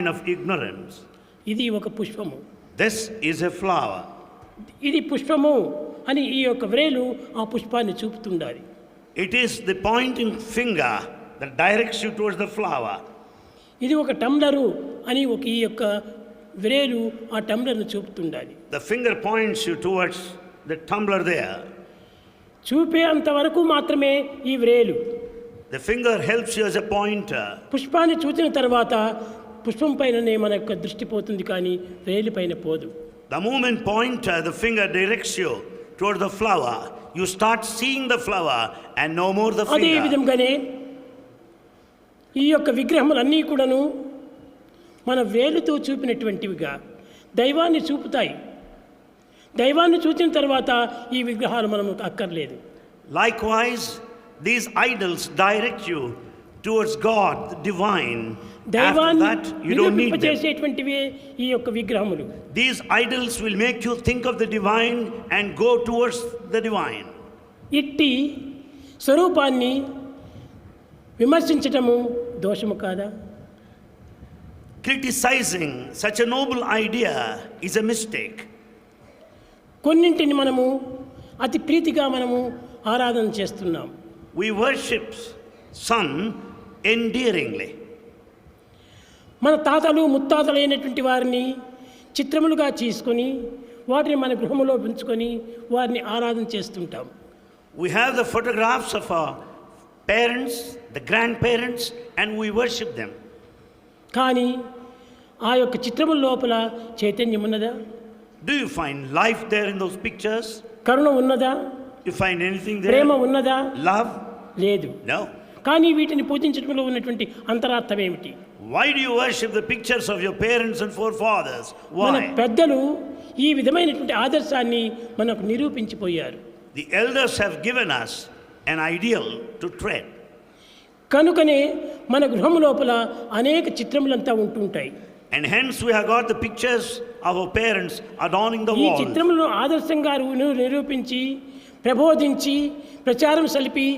of ignorance. ఇది ఒక పుష్పము. This is a flower. ఇది పుష్పము అని ఈ యొక్క వ్రేలు ఆ పుష్పాన్ని చూపుతుండాలి. It is the pointing finger that directs you towards the flower. ఇది ఒక టంబ్లరు అని ఒక ఈ యొక్క వ్రేలు ఆ టంబ్లర్ను చూపుతుండాలి. The finger points you towards the tumbler there. చూపే అంతవరకు మాత్రమే ఈ వ్రేలు. The finger helps you as a pointer. పుష్పాన్ని చూసిన తర్వాత పుష్పం పైననే మన యొక్క దృష్టి పోతుంది, కానీ వ్రేలు పైన పోదు. The moment pointer, the finger directs you towards the flower, you start seeing the flower and no more the అదే finger. విధంగానే ఈ యొక్క విగ్రహములన్నీ కూడాను మన వేలుతో చూపినటువంటివిగా దైవాన్ని చూపుతాయి. దైవాన్ని చూసిన తర్వాత ఈ విగ్రహాలు మనము అక్కర్లేదు. Likewise, these idols direct you towards God, the divine. After that, you don't need them. చేసేటువంటివి ఈ యొక్క విగ్రహములు. These idols will make you think of the divine and go towards the divine. ఇట్టి స్వరూపాన్ని విమర్శించటము దోషము కాదా? Criticizing such a noble idea is a mistake. కొన్నింటిని మనము అతి ప్రీతిగా మనము ఆరాధన చేస్తున్నాం. We worship some endearingly. మన తాతలు ముత్తాతలు అయినటువంటి వారిని చిత్రములుగా చేసుకొని వాటిని మన గృహంలో ఉంచుకొని వారిని ఆరాధన చేస్తుంటాం. We have the photographs of our parents, the grandparents, and we worship them. కానీ ఆ యొక్క చిత్రముల లోపల చైతన్యం ఉన్నదా? Do you find life there in those pictures? కరుణ ఉన్నదా? You find anything there? ప్రేమ ఉన్నదా? Love? లేదు. No. కానీ వీటిని పూజించడంలో ఉన్నటువంటి అంతరార్థం ఏమిటి? Why do you worship the pictures of your parents and forefathers? మన Why? పెద్దలు ఈ విధమైనటువంటి ఆదర్శాన్ని మనకు నిరూపించిపోయారు. The elders have given us an ideal to tread. కనుకనే మన గృహం లోపల అనేక చిత్రములంతా ఉంటుంటాయి. And hence we have got the pictures of our parents adorning the ఈ walls. చిత్రములను ఆదర్శంగా నిరూపించి ప్రబోధించి ప్రచారం సలిపి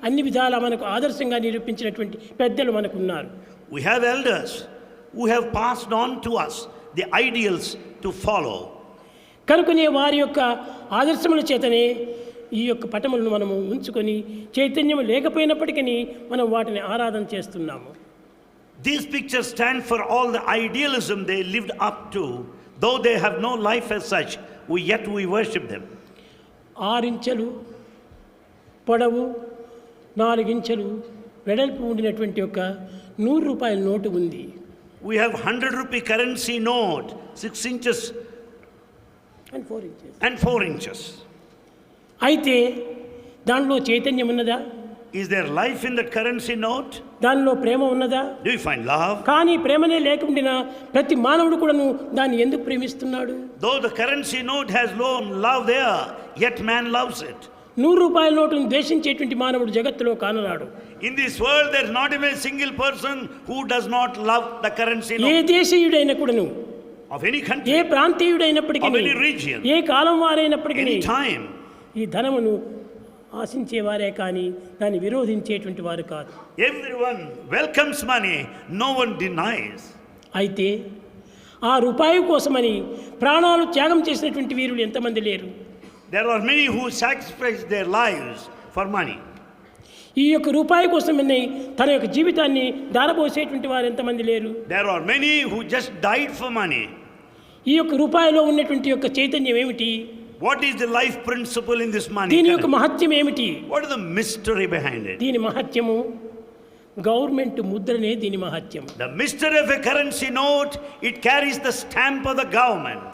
అన్ని విధాలా మనకు ఆదర్శంగా నిరూపించినటువంటి పెద్దలు మనకున్నారు. We have elders who have passed on to us the ideals to follow. కనుకనే వారి యొక్క ఆదర్శముల చేతనే ఈ యొక్క పటములను మనము ఉంచుకొని చైతన్యం లేకపోయినప్పటికీ మనం వాటిని ఆరాధన చేస్తున్నాము. These pictures stand for all the idealism they lived up to. Though they have no life as such, yet we worship them. 6 ఇంచెలు పొడవు 4 ఇంచెలు వెడల్పు ఉండినటువంటి ఒక 100 రూపాయల నోటు ఉంది. We have 100 rupee currency note, 6 inches and 4 inches. అయితే దానిలో చైతన్యం ఉన్నదా? Is there life in that currency note? దానిలో ప్రేమ ఉన్నదా? Do you find love? కానీ ప్రేమనే లేకుండా ప్రతి మానవుడు కూడాను దాన్ని ఎందుకు ప్రేమిస్తున్నాడు? Though the currency note has no love there, yet man loves it. 100 రూపాయల నోటును ద్వేషించేటువంటి మానవుడు జగత్తులో కానరాడు. In this world there is not even a single person who does not love the currency A note. దేశీయుడైనా కూడాను, Of any A country, ప్రాంతీయుడైనప్పటికీ, of any region, A column వారైనప్పటికీ any time. ఈ ధనమును ఆశించేవారే కానీ దాన్ని విరోధించేటువంటి వారు కాదు. Everyone welcomes money, no one denies. అయితే ఆ రూపాయి కోసమని ప్రాణాలు త్యాగం చేసినటువంటి వీరులు ఎంతమంది లేరు? There are many who sacrifice their lives for money. ఈ యొక్క రూపాయి కోసమని తన యొక్క జీవితాన్ని దారబోసేటువంటి వారు ఎంతమంది లేరు? There are many who just died for money. ఈ యొక్క రూపాయిలో ఉన్నటువంటి యొక్క చైతన్యం ఏమిటి? What is the life principle in this money? దీని యొక్క మహత్యం ఏమిటి? What is the mystery behind it? దీని మహత్యము గవర్నమెంట్ ముద్రనే దీని మహత్యం. The mystery of a currency note, it carries the stamp of the government.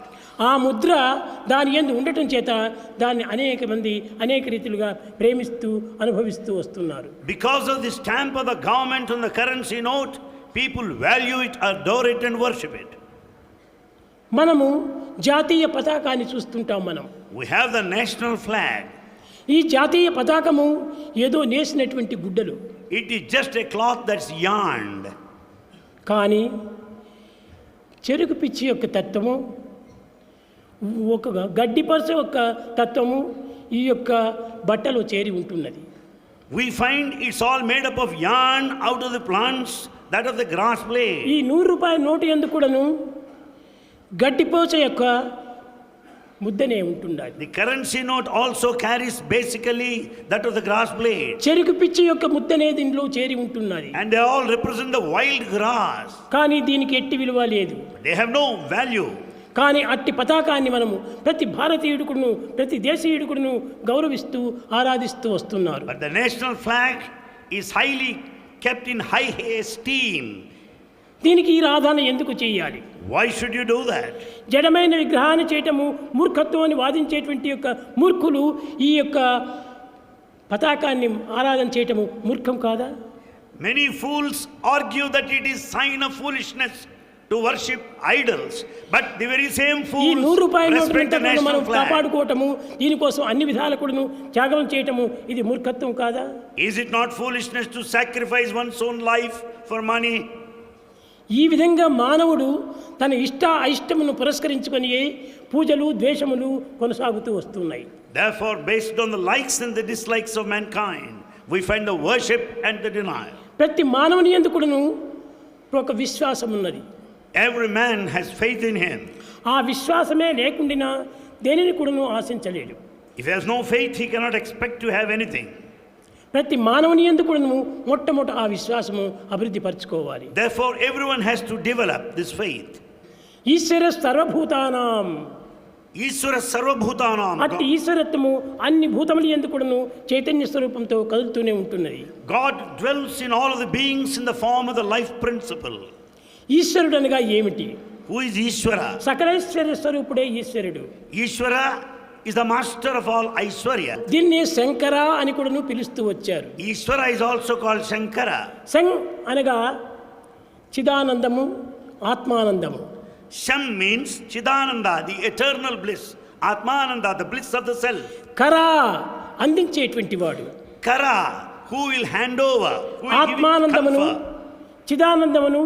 ఆ ముద్ర దాని యందు ఉండటం చేత దాన్ని అనేక మంది అనేక రీతిలుగా ప్రేమిస్తూ అనుభవిస్తూ వస్తున్నారు. Because of the stamp of the government on the currency note, people value it, adore it and worship it. మనము జాతీయ పతాకాన్ని చూస్తుంటాం. మనం We have the national flag. ఈ జాతీయ పతాకము ఏదో నేసినటువంటి గుడ్డలు. It is just a cloth that's yarned. కానీ చెరుకు పిచ్చి యొక్క తత్వము, ఒక గడ్డి పరస యొక్క తత్వము ఈ యొక్క బట్టలో చేరి ఉంటున్నది. We find it's all made up of yarn out of the plants that of the grass blade. ఈ 100 రూపాయల నోటు ఎందుకు కూడాను గడ్డిపోచ యొక్క ముద్దనే ఉంటుండాలి. The currency note also carries basically that of the grass blade. చెరుకు పిచ్చి యొక్క ముద్దనే దీనిలో చేరి ఉంటున్నది. And they all represent the wild grass. కానీ దీనికి ఎట్టి విలువ లేదు. They have no value. కానీ అట్టి పతాకాన్ని మనము ప్రతి భారతీయుడుకును ప్రతి దేశీయుడుకును గౌరవిస్తూ ఆరాధిస్తూ వస్తున్నారు. But the national flag is highly kept in high esteem. దీనికి ఈ ఆరాధన ఎందుకు చేయాలి? Why should you do that? జడమైన విగ్రహాన్ని చేయటము మూర్ఖత్వం అని వాదించేటువంటి యొక్క మూర్ఖులు ఈ యొక్క పతాకాన్ని ఆరాధన చేయటము మూర్ఖం కాదా? Many fools argue that it is sign of foolishness to worship idols, but the very same ఈ fools 100 రూపాయల respect the నోటును మనం national flag. కాపాడుకోవటము దీనికోసం అన్ని విధాల కూడాను త్యాగం చేయటము ఇది మూర్ఖత్వం కాదా? Is it not foolishness to sacrifice one's own life for money? ఈ విధంగా మానవుడు తన ఇష్ట అయిష్టమును పురస్కరించుకొని పూజలు ద్వేషములు కొనసాగుతూ వస్తున్నాయి. Therefore, based on the likes and the dislikes of mankind, we find the worship and the denial. ప్రతి మానవుని యందు కూడాను ఒక విశ్వాసం ఉన్నది. Every man has faith in him. ఆ విశ్వాసమే లేకుండా దేనిని కూడాను ఆశించలేడు. If he has no faith, he cannot expect to have anything. ప్రతి మానవుని యందు కూడాను మొట్టమొదట ఆ విశ్వాసము అభివృద్ధి పరచుకోవాలి. Therefore, everyone has to develop this faith. ఈశ్వర సర్వభూతానాం, Ishvara Sarvabhutanam. అట్టి ఈశ్వరత్వము అన్ని భూతముల యందు కూడాను చైతన్య స్వరూపంతో కదులుతూనే ఉంటున్నది. God dwells in all of the beings in the form of the life principle. ఈశ్వరుడు అనగా ఏమిటి? Who is Ishvara? సకలైశ్వర్య స్వరూపుడే ఈశ్వరుడు. Ishvara is the master of all Aishwarya. దీన్ని శంకర అని కూడాను పిలుస్తూ వచ్చారు. Ishvara is also called Shankara. శం అనగా చిదానందము, ఆత్మానందము. Sham means Chidananda, the eternal bliss. Atmananda, the bliss of the self. కరా అందించేటువంటి వాడు. Kara, who will hand over, who will give it, ఆత్మానందమును confer. చిదానందమును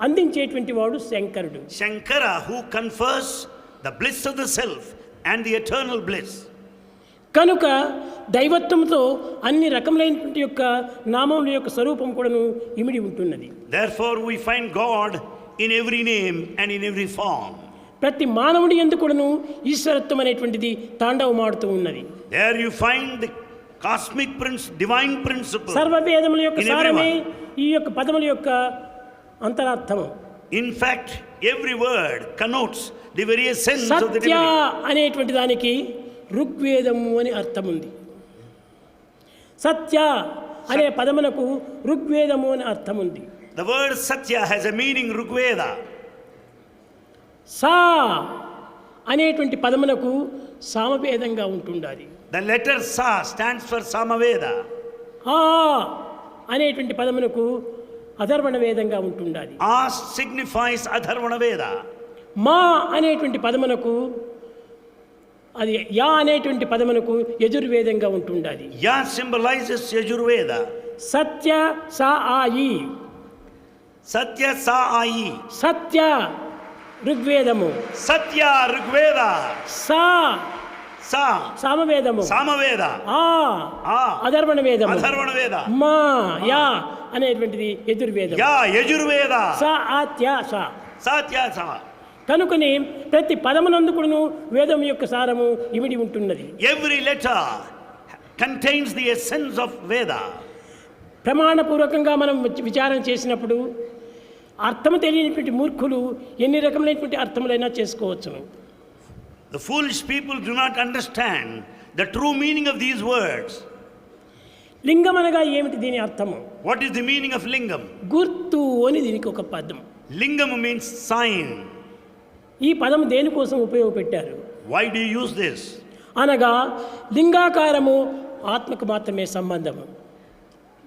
అందించేటువంటి వాడు శంకరుడు. Shankara, who confers the bliss of the self and the eternal bliss. కనుక దైవత్వంతో అన్ని రకములైనటువంటి యొక్క నామముల యొక్క స్వరూపం కూడాను ఇమిడి ఉంటున్నది. Therefore, we find God in every name and in every form. ప్రతి మానవుడి యందు కూడాను ఈశ్వరత్వం అనేటువంటిది తాండవమాడుతూ ఉన్నది. There you find the cosmic divine principle. సర్వవేదముల యొక్క In సారమే everyone. ఈ యొక్క పదముల యొక్క అంతరార్థము. In fact, every word connotes the very essence of the Satya divinity. అనేటువంటి దానికి ఋగ్వేదము అని అర్థం ఉంది. సత్య అనే పదమునకు ఋగ్వేదము అని అర్థం ఉంది. The word Satya has a meaning Rigveda. సా అనేటువంటి పదమునకు సామవేదంగా ఉంటుండాలి. The letter Sa stands for Samaveda. ఆ అనేటువంటి పదమునకు అధర్వణ వేదంగా ఉంటుండాలి. A signifies Atharvana Veda. మా అనేటువంటి పదమునకు అది యా అనేటువంటి పదమునకు యజుర్వేదంగా ఉంటుండాలి. Ya symbolizes Yajurveda. సత్య సా ఆయి, Satya Sa Ayi. సత్య ఋగ్వేదము, Satya Rigveda. సా Sa సామవేదము, Samaveda. ఆ ఆ అధర్వణ వేదము, Atharvana Veda. మా యా అనేటువంటిది యజుర్వేదం. Ya Yajurveda. సా ఆత్య సా. Satya Sa. కనుకని ప్రతి పదమునందు కూడాను వేదం యొక్క సారము ఇమిడి ఉంటున్నది. Every letter contains the essence of Veda. ప్రమాణపూర్వకంగా మనం విచారణ చేసినప్పుడు అర్థము తెలియనటువంటి మూర్ఖులు ఎన్ని రకములైనటువంటి అర్థములైనా చేసుకోవచ్చును. The foolish people do not understand the true meaning of these words. లింగం అనగా ఏమిటి? దీని అర్థము What is the meaning of lingam? గుర్తు అని దీనికి ఒక పదం. Lingam means sign. ఈ పదం దేనికోసం ఉపయోగపెట్టారు Why do you use this? అనగా లింగాకారము ఆత్మకు మాత్రమే సంబంధము.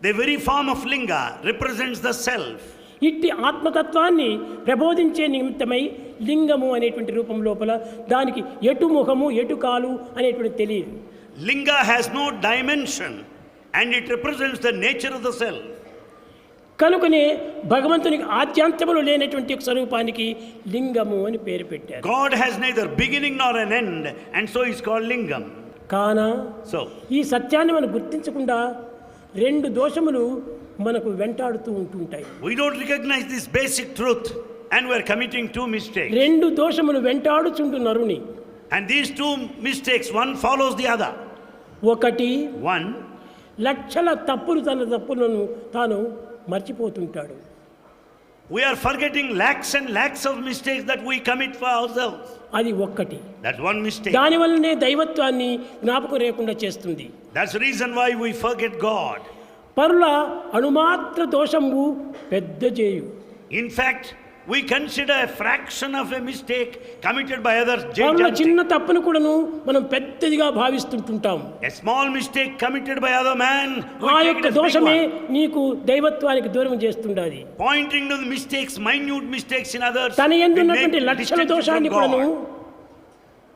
The very form of linga represents the self. ఇట్టి ఆత్మతత్వాన్ని ప్రబోధించే నిమిత్తమై లింగము అనేటువంటి రూపం లోపల దానికి ఎటు ముఖము ఎటు కాలు అనేటువంటి తెలియదు. Linga has no dimension and it represents the nature of the self. కనుకనే భగవంతునికి ఆద్యాంతములు లేనటువంటి ఒక స్వరూపానికి లింగము అని పేరు పెట్టారు. God has neither beginning nor an end and so is called lingam. కానా So, ఈ సత్యాన్ని మనం గుర్తించకుండా రెండు దోషములు మనకు వెంటాడుతూ ఉంటుంటాయి. We don't recognize this basic truth and we are committing two mistakes. రెండు దోషములు వెంటాడుచుంటు నరుని. And these two mistakes, one follows the other. ఒకటి, One, లక్షల తన తప్పులను తాను మర్చిపోతుంటాడు. we are forgetting lakhs and lakhs of mistakes that we commit for ourselves. అది ఒక్కటి. That's one mistake. దానివల్లనే దైవత్వాన్ని జ్ఞాపకం లేకుండా చేస్తుంది. That's the reason why we forget God. పరుల అణుమాత్ర దోషము పెద్ద చేయు. In fact, we consider a fraction of a mistake committed by others. పరుల చిన్న తప్పును కూడాను మనం పెద్దదిగా భావిస్తుంటాం. A small mistake committed by other man, ఆ యొక్క దోషమే నీకు దైవత్వానికి దూరం చేస్తుండాలి. pointing to the mistakes, minute mistakes in others. తన యందు ఉన్నటువంటి లక్షల దోషాన్ని కూడాను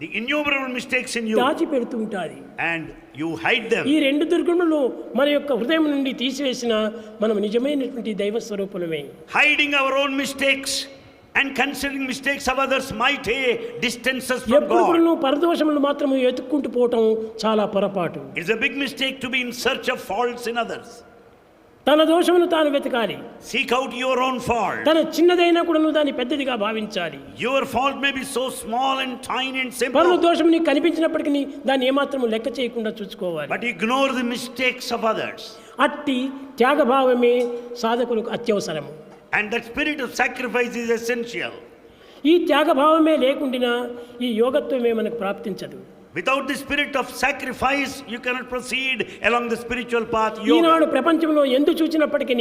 the innumerable mistakes in you, దాచిపెడుతుంటాది. and you hide them. ఈ రెండు దుర్గుణములు మన యొక్క హృదయం నుండి తీసివేసిన మనం నిజమైనటువంటి దైవ స్వరూపులమే. Hiding our own mistakes and considering mistakes of others might distance us from ఎప్పుడు God. కూడా నువ్వు పరదోషములు మాత్రం ఎత్తుక్కుంటూ పోవటం చాలా పొరపాటు. It's a big mistake to be in search of faults in others. తన దోషమును తాను వెతకాలి. Seek out your own fault. తన చిన్నదైనా కూడా నువ్వు దాన్ని పెద్దదిగా భావించాలి. Your fault may be so small and tiny and simple, పరుల దోషం నీకు కనిపించినప్పటికీ దాన్ని ఏమాత్రం లెక్క చేయకుండా చూసుకోవాలి. but ignore the mistakes of others. అట్టి త్యాగభావమే సాధకులకు అత్యవసరము. And that spirit of sacrifice is essential. ఈ త్యాగభావమే లేకుండా ఈ యోగత్వమే మనకు ప్రాప్తించదు. Without the spirit of sacrifice, you cannot proceed along the spiritual path. Eenadu Yoga. ప్రపంచంలో ఎందు చూచినప్పటికీ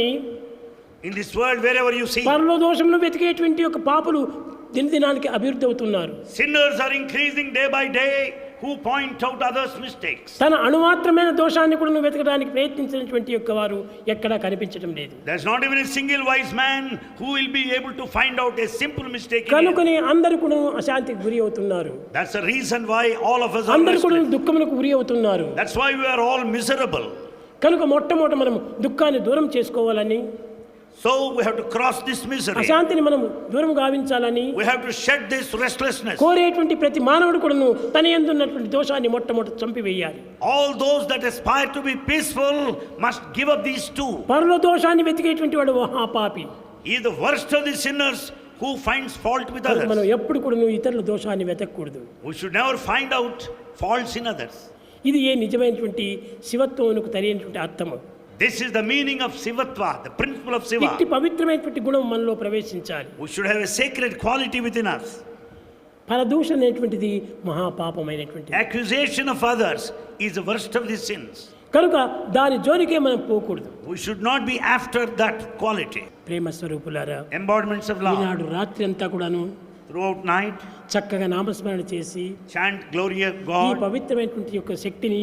In this world, wherever you see, పరలో దోషంలో వెతికేటువంటి యొక్క పాపులు దినదినానికి అభివృద్ధి అవుతున్నారు. sinners are increasing day by day who point out others' mistakes. తన అణుమాత్రమైన దోషాన్ని కూడా నువ్వు వెతకడానికి ప్రయత్నించినటువంటి యొక్క వారు ఎక్కడా కనిపించడం లేదు. There's not even a single wise man who will be able to find out a simple mistake in you. కనుకనే అందరూ కూడా అశాంతికి గురి అవుతున్నారు. That's the reason why all of us are అందరూ కూడా restless. దుఃఖములకు గురి అవుతున్నారు. That's why we are all miserable. కనుక మొట్టమొదట మనం దుఃఖాన్ని దూరం చేసుకోవాలని, So we have to cross this misery. అశాంతిని మనం దూరం గావించాలని We have to shed this restlessness. కోరేటువంటి ప్రతి మానవుడు కూడాను తన యందు ఉన్నటువంటి దోషాన్ని మొట్టమొదట చంపివేయాలి. All those that aspire to be peaceful must give up these two. పరుల దోషాన్ని వెతికేటువంటి వాడు మహాపాపి. He is the worst of the sinners who finds fault with కనుక మనం others. ఎప్పుడు కూడా ఇతరుల దోషాన్ని వెతకూడదు. We should never find out faults in others. ఇది ఏ నిజమైనటువంటి శివత్వమునకు తెలియనటువంటి అర్థము. This is the meaning of Sivatva, the principle of Siva. ఇట్టి పవిత్రమైనటువంటి గుణం మనలో ప్రవేశించాలి. We should have a sacred quality within us. పరదూషణ అనేటువంటిది మహాపాపమైనటువంటిది. Accusation of others is the worst of the sins. కనుక దాని జోలికే మనం పోకూడదు. We should not be after that quality. ప్రేమ స్వరూపులారా, Embodiments of love. ఈనాడు రాత్రి అంతా కూడాను Throughout night, చక్కగా నామస్మరణ చేసి chant glory of ఈ God. పవిత్రమైనటువంటి యొక్క శక్తిని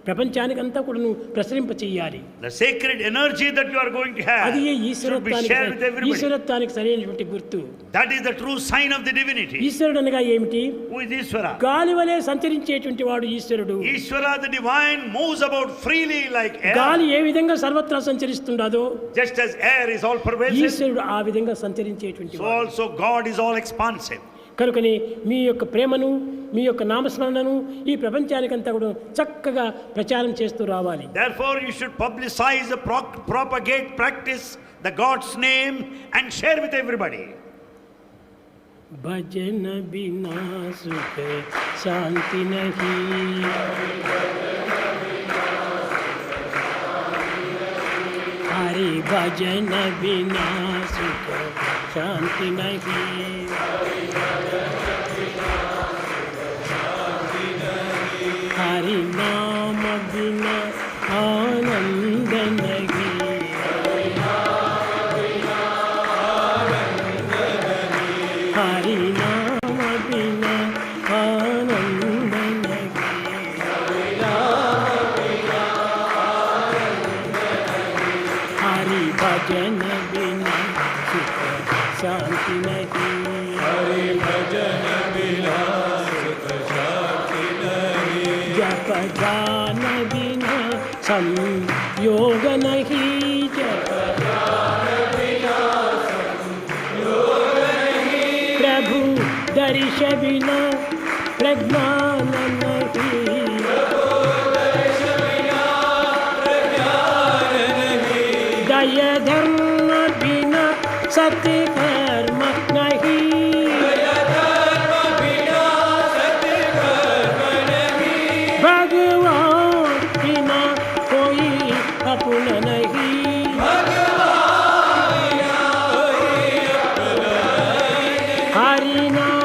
ప్రపంచానికి అంతా కూడాను ప్రసరింప చేయాలి. The sacred energy that you are going to have అది ఏ should be shared with everybody. ఈశ్వరత్వానికి సరైనటువంటి గుర్తు. That is the true sign of the divinity. ఈశ్వరుడు అనగా ఏమిటి? Who is Ishvara? గాలి వలె సంచరించేటువంటి వాడు ఈశ్వరుడు. Ishvara, the divine, moves about freely like air. గాలి ఏ విధంగా సర్వత్రా సంచరిస్తుండదో Just as air is all pervasive, ఈశ్వరుడు ఆ విధంగా సంచరించేటువంటి so వాడు. also God is all expansive. కనుకని మీ యొక్క ప్రేమను, మీ యొక్క నామస్మరణను ఈ ప్రపంచానికంతా కూడా చక్కగా ప్రచారం చేస్తూ రావాలి. Therefore, you should publicize, propagate, practice the God's name and share with everybody. భజన బినా సుఖ శాంతి నహీ, హరి భజన బినా సుఖ శాంతి నహీ, హరి నామ బినా ఆనంద నహీ, హరి నామ బినా ఆనంద నహీ, హరి భజన బినా సుఖ శాంతి నహీ, జప గాన బినా సంయోగ నహీ, జప प्रभु दर्श बिना प्रज्ञान नहीं, दया హరినామ